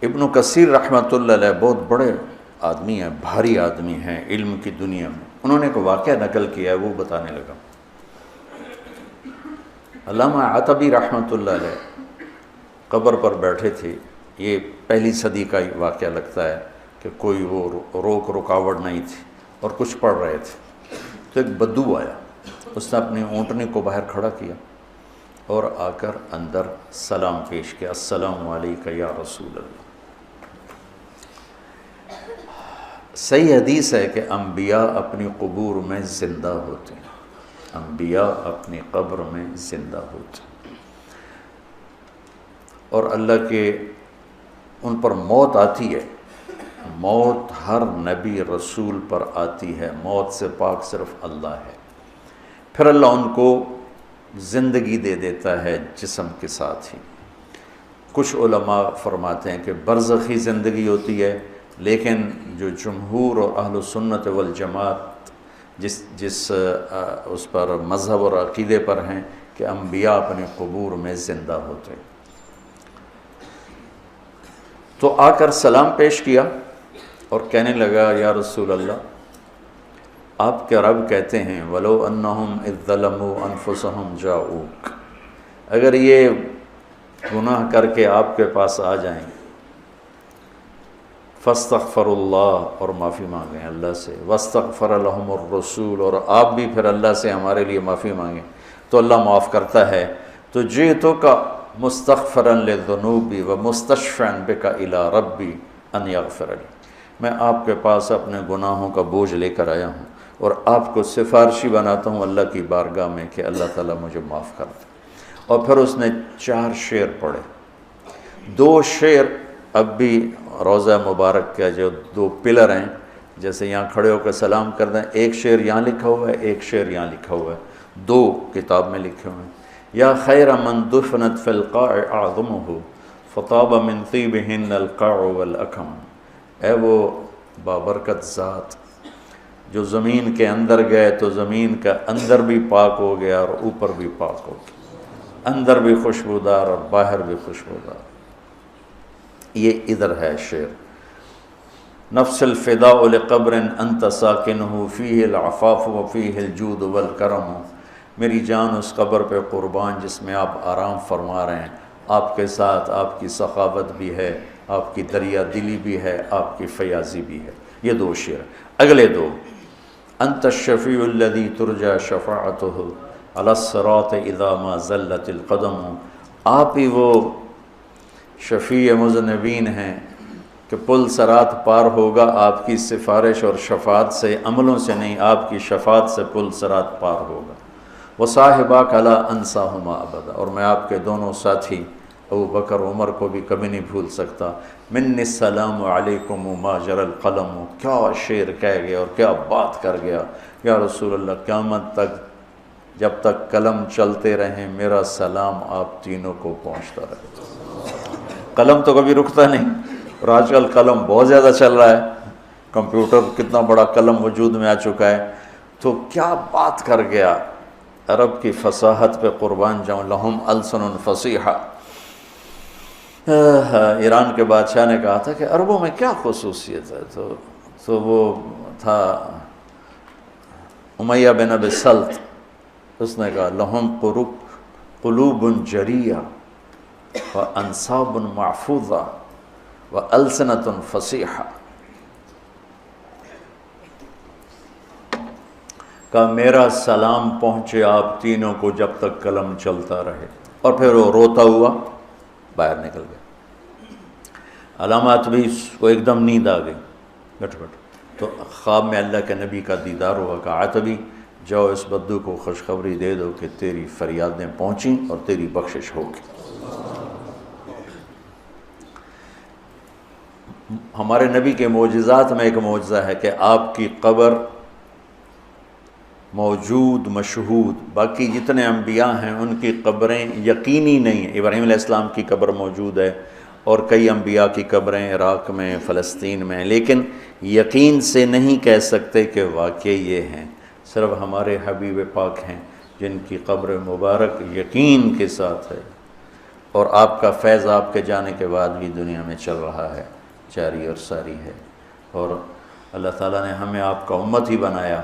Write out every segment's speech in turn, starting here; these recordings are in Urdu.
ابن کثیر رحمۃ اللہ علیہ بہت بڑے آدمی ہیں، بھاری آدمی ہیں علم کی دنیا میں، انہوں نے ایک واقعہ نقل کیا ہے، وہ بتانے لگا۔ علامہ عتبی رحمۃ اللہ علیہ قبر پر بیٹھے تھے، یہ پہلی صدی کا واقعہ لگتا ہے کہ کوئی وہ رکاوٹ نہیں تھی اور کچھ پڑھ رہے تھے، تو ایک بدو آیا، اس نے اپنی اونٹنی کو باہر کھڑا کیا اور آ کر اندر سلام پیش کیا، السلام علیکم یا رسول اللہ۔ صحیح حدیث ہے کہ انبیاء اپنی قبور میں زندہ ہوتے ہیں، انبیاء اپنی قبر میں زندہ ہوتے ہیں، اور اللہ کے ان پر موت آتی ہے، موت ہر نبی رسول پر آتی ہے، موت سے پاک صرف اللہ ہے، پھر اللہ ان کو زندگی دے دیتا ہے جسم کے ساتھ ہی۔ کچھ علماء فرماتے ہیں کہ برزخی زندگی ہوتی ہے، لیکن جو جمہور اور اہل سنت والجماعت جس اس پر مذہب اور عقیدے پر ہیں کہ انبیاء اپنے قبور میں زندہ ہوتے ہیں۔ تو آ کر سلام پیش کیا اور کہنے لگا، یا رسول اللہ، آپ کے رب کہتے ہیں وَلَوْ أَنَّهُمْ إِذْ ظَلَمُوا أَنفُسَهُمْ جَاءُوكَ، اگر یہ گناہ کر کے آپ کے پاس آ جائیں، فَاسْتَغْفَرُوا اللَّهَ، اور معافی مانگیں اللہ سے، وَاسْتَغْفَرَ لَهُمُ الرَّسُولُ، اور آپ بھی پھر اللہ سے ہمارے لیے معافی مانگیں تو اللہ معاف کرتا ہے۔ تو جِئْتُكَ مُسْتَغْفِرًا لِلذُّنُوبِ وَمُسْتَشْفِعًا بِكَ إِلَىٰ رَبِّي أَنْ يَغْفِرَ لِي، میں آپ کے پاس اپنے گناہوں کا بوجھ لے کر آیا ہوں اور آپ کو سفارشی بناتا ہوں اللہ کی بارگاہ میں کہ اللہ تعالیٰ مجھے معاف کر دے۔ اور پھر اس نے 4 شعر پڑھے، 2 شعر اب بھی روضہ مبارک کا جو 2 پلر ہیں، جیسے یہاں کھڑے ہو کر سلام کر دیں، ایک شعر یہاں لکھا ہوا ہے، ایک شعر یہاں لکھا ہوا ہے، 2 کتاب میں لکھے ہوئے ہیں۔ یا خیر من دفنت فی القاع اعظمہ فطاب من طیبہن القاع والاکم، اے وہ بابرکت ذات جو زمین کے اندر گئے تو زمین کا اندر بھی پاک ہو گیا اور اوپر بھی پاک ہو گیا، اندر بھی خوشبودار اور باہر بھی خوشبودار۔ یہ ادھر ہے شعر، نفس الفداء لقبر انت ساکنہ فیہ العفاف وفیہ الجود والکرم، میری جان اس قبر پہ قربان جس میں آپ آرام فرما رہے ہیں، آپ کے ساتھ آپ کی سخاوت بھی ہے، آپ کی دریا دلی بھی ہے، آپ کی فیاضی بھی ہے۔ یہ 2 شعر۔ اگلے 2، انت الشفیع الذی ترجى شفاعتہ علی الصراط اذا ما زلت القدم، آپ ہی وہ شفیع مذنبین ہیں کہ پل صراط پار ہوگا آپ کی سفارش اور شفاعت سے، عملوں سے نہیں، آپ کی شفاعت سے پل صراط پار ہوگا۔ وصاحباک لا انساہما ابدا، اور میں آپ کے دونوں ساتھی ابو بکر عمر کو بھی کبھی نہیں بھول سکتا۔ منی السلام علیکم ما جرى القلم، کیا شعر کہہ گیا اور کیا بات کر گیا، یا رسول اللہ قیامت تک جب تک قلم چلتے رہیں میرا سلام آپ تینوں کو پہنچتا رہے۔ قلم تو کبھی رکتا نہیں، اور آج کل قلم بہت زیادہ چل رہا ہے، کمپیوٹر کتنا بڑا قلم وجود میں آ چکا ہے، تو کیا بات کر گیا، عرب کی فصاحت پہ قربان جاؤں، لہم السن فصیحہ۔ ایران کے بادشاہ نے کہا تھا کہ عربوں میں کیا خصوصیت ہے، تو وہ تھا امیہ بن ابی سلط، اس نے کہا لہم قلوب جریہ وانصاب محفوظہ والسنۃ فصیحہ، کہ میرا سلام پہنچے آپ تینوں کو جب تک قلم چلتا رہے، اور پھر وہ روتا ہوا باہر نکل گیا۔ علامات بھی کو ایک دم نیند آ گئی، گٹ تو خواب میں اللہ کے نبی کا دیدار ہوا، کہا عتبی جاؤ اس بدو کو خوشخبری دے دو کہ تیری فریادیں پہنچیں اور تیری بخشش ہوگی۔ ہمارے نبی کے معجزات میں ایک معجزہ ہے کہ آپ کی قبر موجود مشہود، باقی جتنے انبیاء ہیں ان کی قبریں یقینی نہیں ہیں۔ ابراہیم علیہ السلام کی قبر موجود ہے اور کئی انبیاء کی قبریں عراق میں، فلسطین میں، لیکن یقین سے نہیں کہہ سکتے کہ واقعی یہ ہیں، صرف ہمارے حبیب پاک ہیں جن کی قبر مبارک یقین کے ساتھ ہے۔ اور آپ کا فیض آپ کے جانے کے بعد بھی دنیا میں چل رہا ہے، جاری اور ساری ہے، اور اللہ تعالیٰ نے ہمیں آپ کا امت ہی بنایا،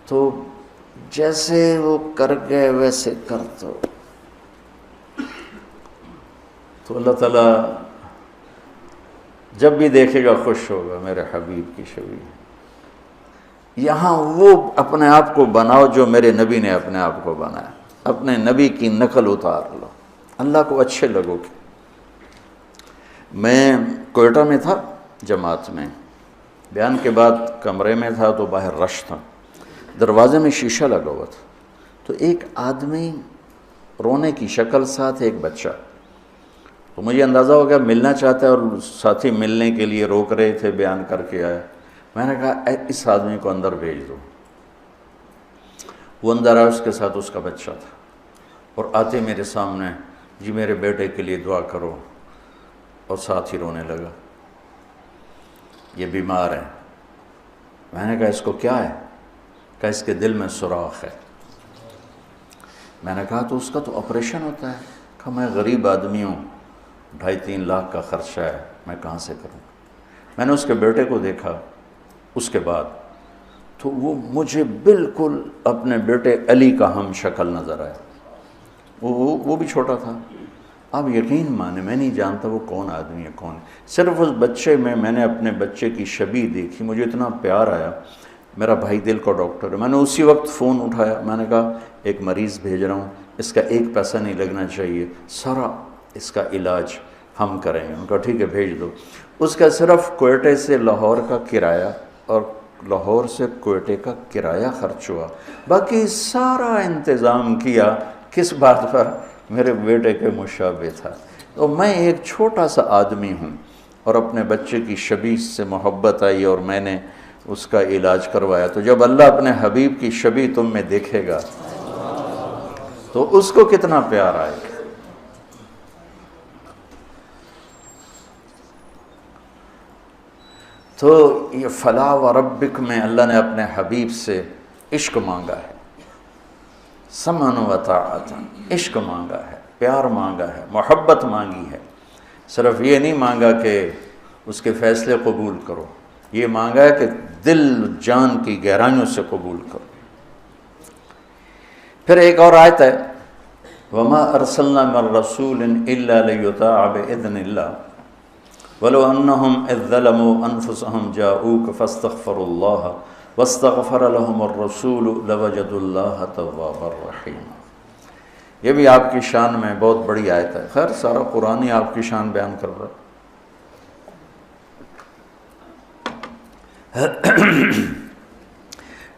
تو جیسے وہ کر گئے ویسے کر دو، تو اللہ تعالیٰ جب بھی دیکھے گا خوش ہوگا، میرے حبیب کی شبیہ۔ یہاں وہ اپنے آپ کو بناؤ جو میرے نبی نے اپنے آپ کو بنایا، اپنے نبی کی نقل اتار لو، اللہ کو اچھے لگو گے۔ میں کوئٹہ میں تھا جماعت میں، بیان کے بعد کمرے میں تھا تو باہر رش تھا، دروازے میں شیشہ لگا ہوا تھا، تو ایک آدمی رونے کی شکل ساتھ ایک بچہ، تو مجھے اندازہ ہو گیا ملنا چاہتا ہے، اور ساتھی ملنے کے لیے روک رہے تھے، بیان کر کے آئے۔ میں نے کہا اس آدمی کو اندر بھیج دو۔ وہ اندر آیا، اس کے ساتھ اس کا بچہ تھا، اور آتے میرے سامنے، جی میرے بیٹے کے لیے دعا کرو، اور ساتھ ہی رونے لگا، یہ بیمار ہے۔ میں نے کہا اس کو کیا ہے؟ کہا اس کے دل میں سوراخ ہے۔ میں نے کہا تو اس کا تو آپریشن ہوتا ہے۔ کہا میں غریب آدمی ہوں، 2.5-3 لاکھ کا خرچہ ہے، میں کہاں سے کروں؟ میں نے اس کے بیٹے کو دیکھا، اس کے بعد تو وہ مجھے بالکل اپنے بیٹے علی کا ہم شکل نظر آیا۔ وہ بھی چھوٹا تھا۔ آپ یقین مانے میں نہیں جانتا وہ کون آدمی ہے، کون، صرف اس بچے میں نے اپنے بچے کی شبیہ دیکھی، مجھے اتنا پیار آیا۔ میرا بھائی دل کا ڈاکٹر ہے، میں نے اسی وقت فون اٹھایا، میں نے کہا ایک مریض بھیج رہا ہوں، اس کا 1 پیسہ نہیں لگنا چاہیے، سارا اس کا علاج ہم کریں گے۔ ان کا ٹھیک ہے بھیج دو۔ اس کا صرف کوئٹے سے لاہور کا کرایہ اور لاہور سے کوئٹے کا کرایہ خرچ ہوا، باقی سارا انتظام کیا کس بات پر؟ میرے بیٹے کے مشابہ تھا۔ تو میں ایک چھوٹا سا آدمی ہوں، اور اپنے بچے کی شبیہ سے محبت آئی اور میں نے اس کا علاج کروایا۔ تو جب اللہ اپنے حبیب کی شبیہ تم میں دیکھے گا تو اس کو کتنا پیار آئے گا۔ تو یہ فلا وربک میں اللہ نے اپنے حبیب سے عشق مانگا ہے، سمعا و طاعتا، عشق مانگا ہے، پیار مانگا ہے، محبت مانگی ہے۔ صرف یہ نہیں مانگا کہ اس کے فیصلے قبول کرو، یہ مانگا ہے کہ دل جان کی گہرائیوں سے قبول کرو۔ پھر ایک اور آیت ہے، وَمَا أَرْسَلْنَا مِن رَّسُولٍ إِلَّا لِيُطَاعَ بِإِذْنِ اللَّهِ وَلَوْ أَنَّهُمْ إِذ ظَّلَمُوا أَنفُسَهُمْ جَاءُوكَ فَاسْتَغْفَرُوا اللَّهَ وَاسْتَغْفَرَ لَهُمُ الرَّسُولُ لَوَجَدُوا اللَّهَ تَوَّابًا رَّحِيمًا۔ یہ بھی آپ کی شان میں بہت بڑی آیت ہے، خیر سارا قرآن ہی آپ کی شان بیان کر رہا ہے۔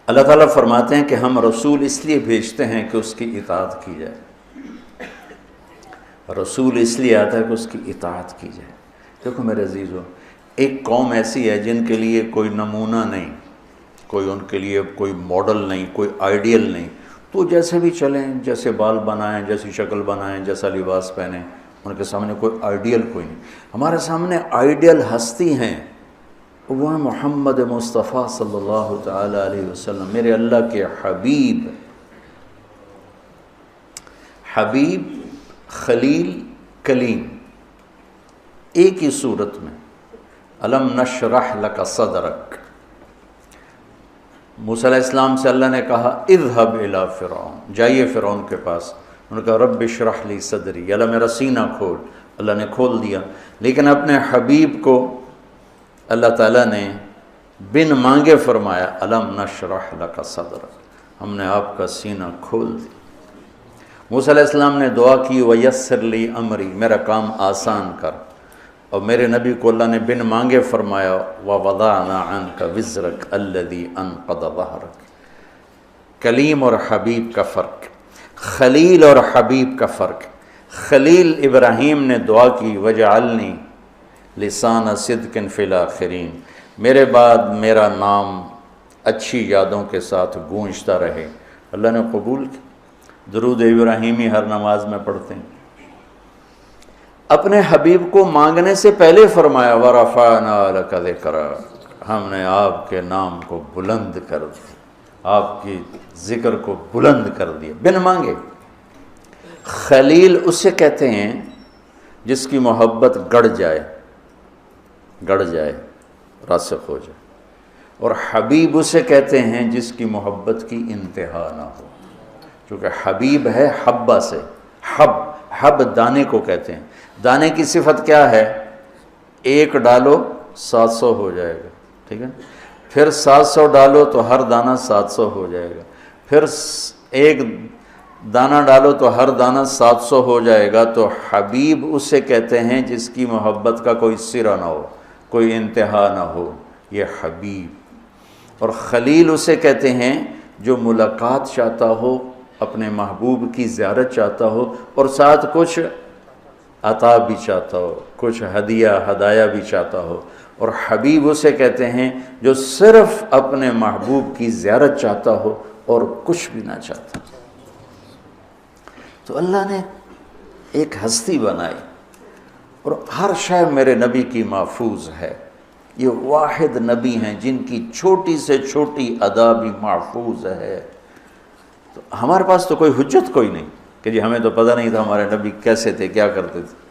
اللہ تعالیٰ فرماتے ہیں کہ ہم رسول اس لیے بھیجتے ہیں کہ اس کی اطاعت کی جائے، رسول اس لیے آتا ہے کہ اس کی اطاعت کی جائے۔ دیکھو میرے عزیزو، ایک قوم ایسی ہے جن کے لیے کوئی نمونہ نہیں، کوئی ان کے لیے کوئی ماڈل نہیں، کوئی آئیڈیل نہیں، تو جیسے بھی چلیں، جیسے بال بنائیں، جیسی شکل بنائیں، جیسا لباس پہنیں، ان کے سامنے کوئی آئیڈیل کوئی نہیں۔ ہمارے سامنے آئیڈیل ہستی ہیں، وہ محمد مصطفیٰ صلی اللہ تعالیٰ علیہ وسلم، میرے اللہ کے حبیب، حبیب، خلیل، کلیم، ایک ہی صورت میں۔ الم نشرح لک صدرک، موسیٰ علیہ السلام سے اللہ نے کہا اذهب الی فرعون، جائیے فرعون کے پاس۔ انہوں نے کہا رب اشرح لی صدری، یا اللہ میرا سینہ کھول، اللہ نے کھول دیا۔ لیکن اپنے حبیب کو اللہ تعالیٰ نے بن مانگے فرمایا الم نشرح لک صدرک، ہم نے آپ کا سینہ کھول دیا۔ موسیٰ علیہ السلام نے دعا کی ویسر لی امری، میرا کام آسان کر، اور میرے نبی کو اللہ نے بن مانگے فرمایا وَوَضَعْنَا عَنْكَ وِزْرَكَ الَّذِي أَنْقَضَ ظَهْرَكَ۔ کلیم اور حبیب کا فرق، خلیل اور حبیب کا فرق۔ خلیل ابراہیم نے دعا کی وَجَعَلْنِي لِسَانَ صِدْقٍ فِي الْآخِرِينَ، میرے بعد میرا نام اچھی یادوں کے ساتھ گونجتا رہے، اللہ نے قبول کی۔ درود ابراہیمی ہر نماز میں پڑھتے ہیں۔ اپنے حبیب کو مانگنے سے پہلے فرمایا وَرَفَعْنَا لَكَ ذِكْرَكَ، ہم نے آپ کے نام کو بلند کر دیا، آپ کی ذکر کو بلند کر دیا، بن مانگے۔ خلیل اسے کہتے ہیں جس کی محبت گڑ جائے راسخ ہو جائے، اور حبیب اسے کہتے ہیں جس کی محبت کی انتہا نہ ہو، کیونکہ حبیب ہے حبہ سے، حب دانے کو کہتے ہیں۔ دانے کی صفت کیا ہے؟ ایک ڈالو 700 ہو جائے گا، ٹھیک ہے، پھر 700 ڈالو تو ہر دانہ 700 ہو جائے گا، پھر ایک دانہ ڈالو تو ہر دانہ 700 ہو جائے گا۔ تو حبیب اسے کہتے ہیں جس کی محبت کا کوئی سرا نہ ہو، کوئی انتہا نہ ہو، یہ حبیب۔ اور خلیل اسے کہتے ہیں جو ملاقات چاہتا ہو، اپنے محبوب کی زیارت چاہتا ہو، اور ساتھ کچھ عطا بھی چاہتا ہو، کچھ ہدایہ بھی چاہتا ہو۔ اور حبیب اسے کہتے ہیں جو صرف اپنے محبوب کی زیارت چاہتا ہو اور کچھ بھی نہ چاہتا۔ تو اللہ نے ایک ہستی بنائی، اور ہر شے میرے نبی کی محفوظ ہے۔ یہ واحد نبی ہیں جن کی چھوٹی سے چھوٹی ادا بھی محفوظ ہے۔ تو ہمارے پاس تو کوئی حجت کوئی نہیں کہ جی ہمیں تو پتہ نہیں تھا ہمارے نبی کیسے تھے، کیا کرتے تھے۔